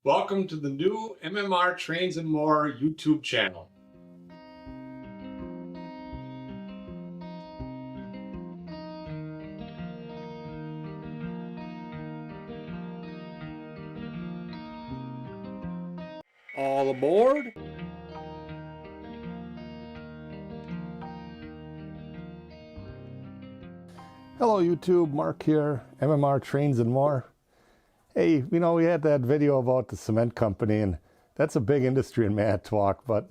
Welcome to the new MMR Trains and More YouTube channel. All aboard! Hello YouTube, Mark here, MMR Trains and More. Hey, we had that video about the cement company, and that's a big industry in Manitowoc, but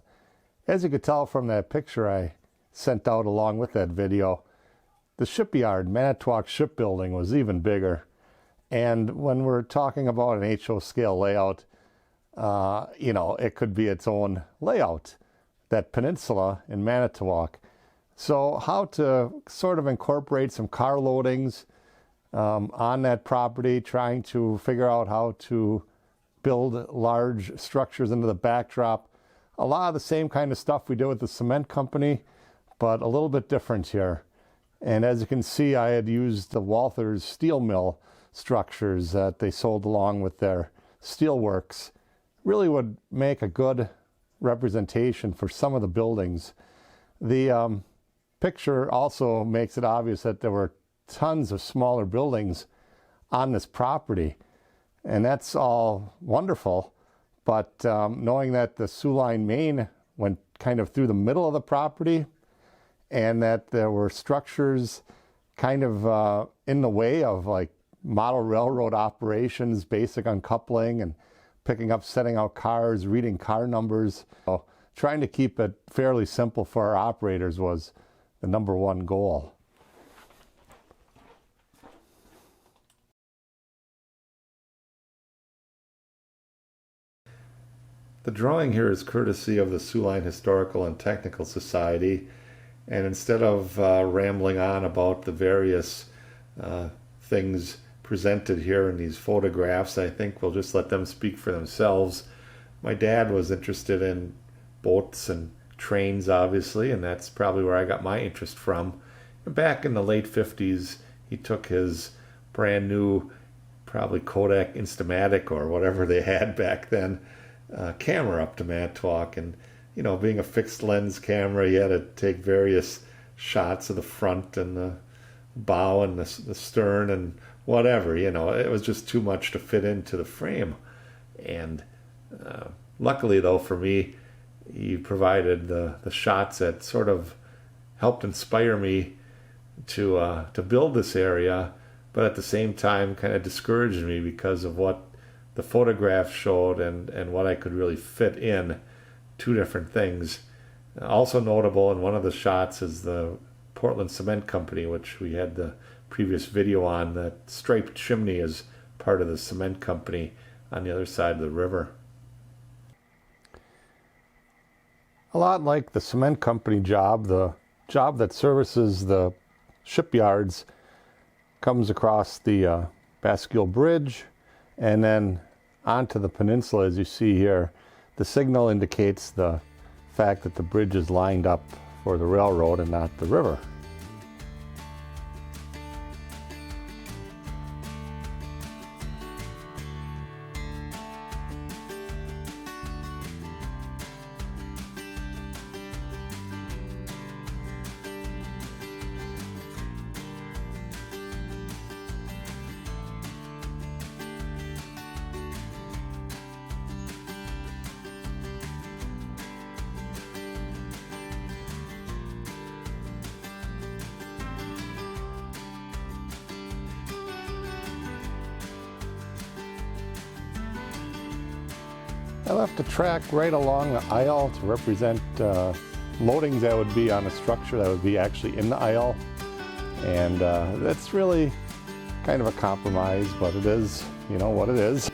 as you could tell from that picture I sent out along with that video, the shipyard, Manitowoc Shipbuilding, was even bigger. And when we're talking about an HO scale layout, it could be its own layout, that peninsula in Manitowoc. So how to sort of incorporate some car loadings on that property, trying to figure out how to build large structures into the backdrop. A lot of the same kind of stuff we did with the cement company, but a little bit different here. And as you can see, I had used the Walther's steel mill structures that they sold along with their steelworks. Really would make a good representation for some of the buildings. The picture also makes it obvious that there were tons of smaller buildings on this property, and that's all wonderful, but knowing that the Soo Line main went kind of through the middle of the property and that there were structures kind of in the way of like model railroad operations, basic uncoupling and picking up, setting out cars, reading car numbers. So trying to keep it fairly simple for our operators was the number one goal. The drawing here is courtesy of the Soo Line Historical and Technical Society, and instead of rambling on about the various things presented here in these photographs, I think we'll just let them speak for themselves. My dad was interested in boats and trains, obviously, and that's probably where I got my interest from. Back in the late 50s, he took his brand new, probably Kodak Instamatic or whatever they had back then, camera up to Manitowoc, and being a fixed lens camera, he had to take various shots of the front and the bow and the stern and whatever. It was just too much to fit into the frame. And luckily though for me, he provided the shots that sort of helped inspire me to build this area, but at the same time kind of discouraged me because of what the photograph showed and what I could really fit in. Two different things. Also notable in one of the shots is the Portland Cement Company, which we had the previous video on. That striped chimney is part of the cement company on the other side of the river. A lot like the cement company job, the job that services the shipyards comes across the Bascule Bridge and then onto the peninsula, as you see here. The signal indicates the fact that the bridge is lined up for the railroad and not the river. I left a track right along the aisle to represent loadings that would be on a structure that would be actually in the aisle. And that's really kind of a compromise, but it is, what it is.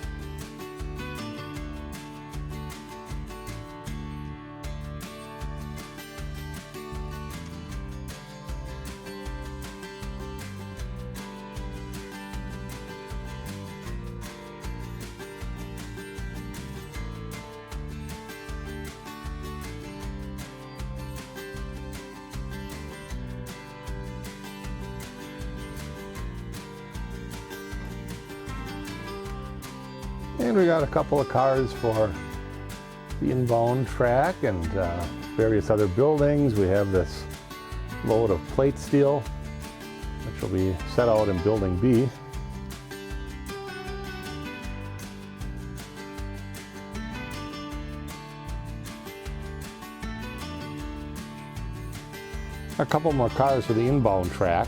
And we got a couple of cars for the inbound track and various other buildings. We have this load of plate steel, which will be set out in Building B. A couple more cars for the inbound track.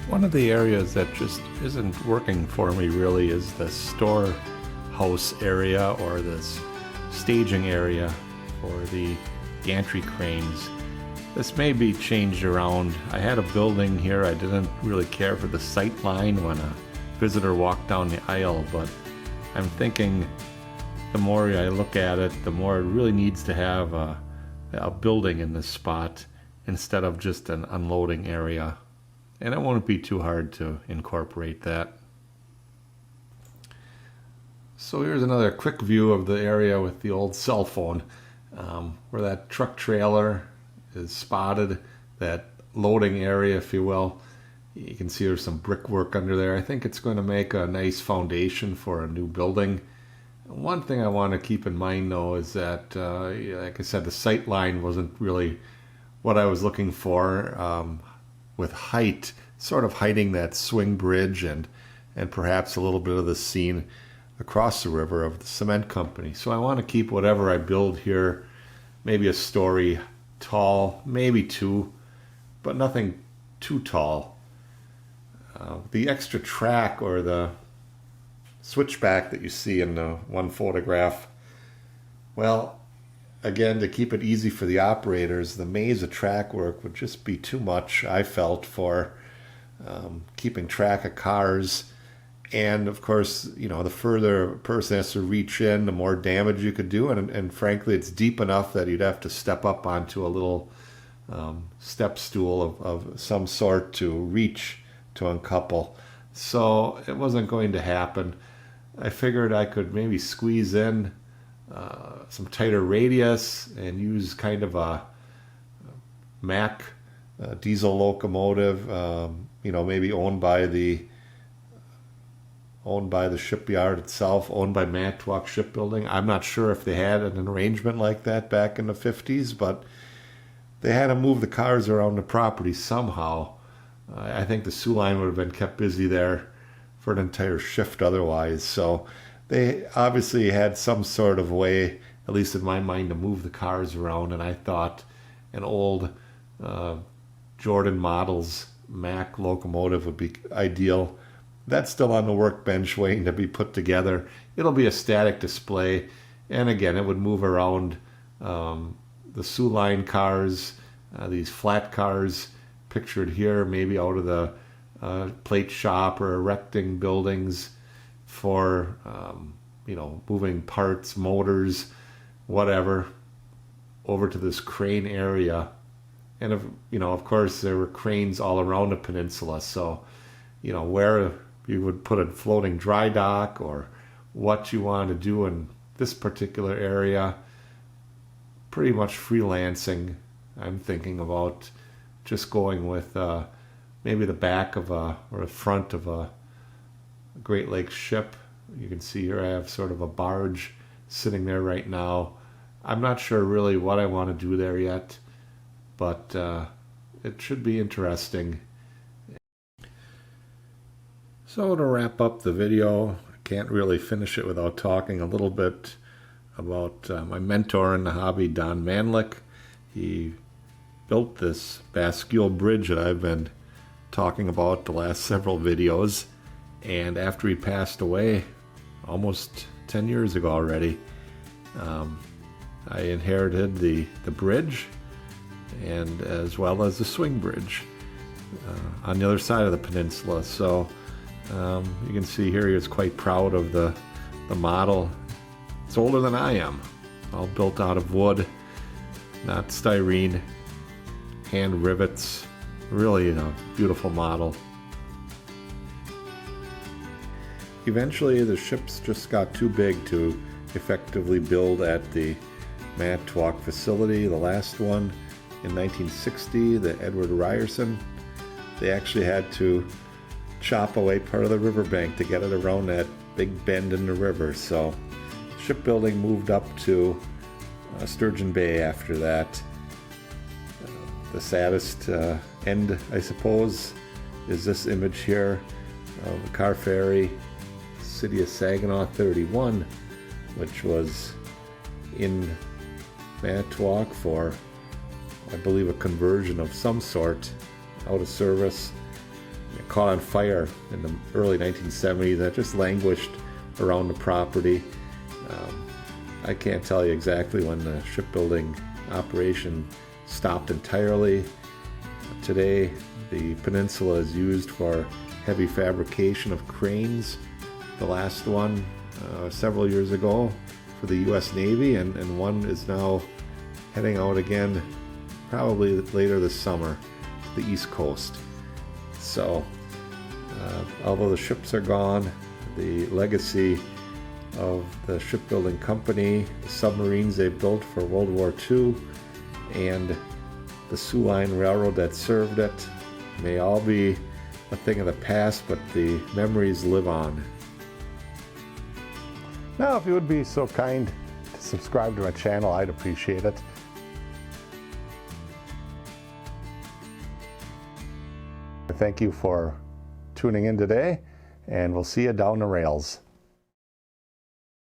One of the areas that just isn't working for me really is the storehouse area, or this staging area for the gantry cranes. This may be changed around. I had a building here. I didn't really care for the sight line when a visitor walked down the aisle, but I'm thinking the more I look at it, the more it really needs to have a building in this spot instead of just an unloading area. And it won't be too hard to incorporate that. So here's another quick view of the area with the old cell phone, where that truck trailer is spotted, that loading area, if you will. You can see there's some brickwork under there. I think it's going to make a nice foundation for a new building. One thing I want to keep in mind though is that, like I said, the sight line wasn't really what I was looking for, with height, sort of hiding that swing bridge and perhaps a little bit of the scene across the river of the cement company. So I want to keep whatever I build here maybe a story tall, maybe two, but nothing too tall. The extra track or the switchback that you see in the one photograph, well, again, to keep it easy for the operators, the maze of track work would just be too much, I felt, for keeping track of cars. And of course, you know, the further a person has to reach in, the more damage you could do. And frankly, it's deep enough that you'd have to step up onto a little step stool of some sort to reach to uncouple. So it wasn't going to happen. I figured I could maybe squeeze in some tighter radius and use kind of a Mack diesel locomotive, you know, maybe owned by the shipyard itself, owned by Manitowoc Shipbuilding. I'm not sure if they had an arrangement like that back in the 50s, but they had to move the cars around the property somehow. I think the Soo Line would have been kept busy there for an entire shift otherwise. So they obviously had some sort of way, at least in my mind, to move the cars around. And I thought an old Jordan Models Mack locomotive would be ideal. That's still on the workbench waiting to be put together. It'll be a static display. And again, it would move around the Soo Line cars, these flat cars pictured here, maybe out of the plate shop or erecting buildings for, you know, moving parts, motors, whatever, over to this crane area. And, of course, there were cranes all around the peninsula. So, you know, where you would put a floating dry dock or what you want to do in this particular area, pretty much freelancing. I'm thinking about just going with maybe the back of or the front of a Great Lakes ship. You can see here I have sort of a barge sitting there right now. I'm not sure really what I want to do there yet, but it should be interesting. So to wrap up the video, I can't really finish it without talking a little bit about my mentor in the hobby, Don Manlick. He built this bascule bridge that I've been talking about the last several videos, and after he passed away almost 10 years ago already, I inherited the bridge, and as well as the swing bridge on the other side of the peninsula. So you can see here he was quite proud of the model. It's older than I am, all built out of wood, not styrene, hand rivets, really a beautiful model. Eventually the ships just got too big to effectively build at the Manitowoc facility. The last one in 1960, the Edward Ryerson, they actually had to chop away part of the riverbank to get it around that big bend in the river. So shipbuilding moved up to Sturgeon Bay after that. The saddest end, I suppose, is this image here of the car ferry, City of Saginaw 31, which was in Manitowoc for, I believe, a conversion of some sort, out of service. It caught on fire in the early 1970s. That just languished around the property. I can't tell you exactly when the shipbuilding operation stopped entirely. Today, the peninsula is used for heavy fabrication of cranes. The last one several years ago for the U.S. Navy, and one is now heading out again probably later this summer to the East Coast. So although the ships are gone, the legacy of the shipbuilding company, the submarines they built for World War II, and the Soo Line railroad that served it may all be a thing of the past, but the memories live on. Now, if you would be so kind to subscribe to my channel, I'd appreciate it. Thank you for tuning in today, and we'll see you down the rails.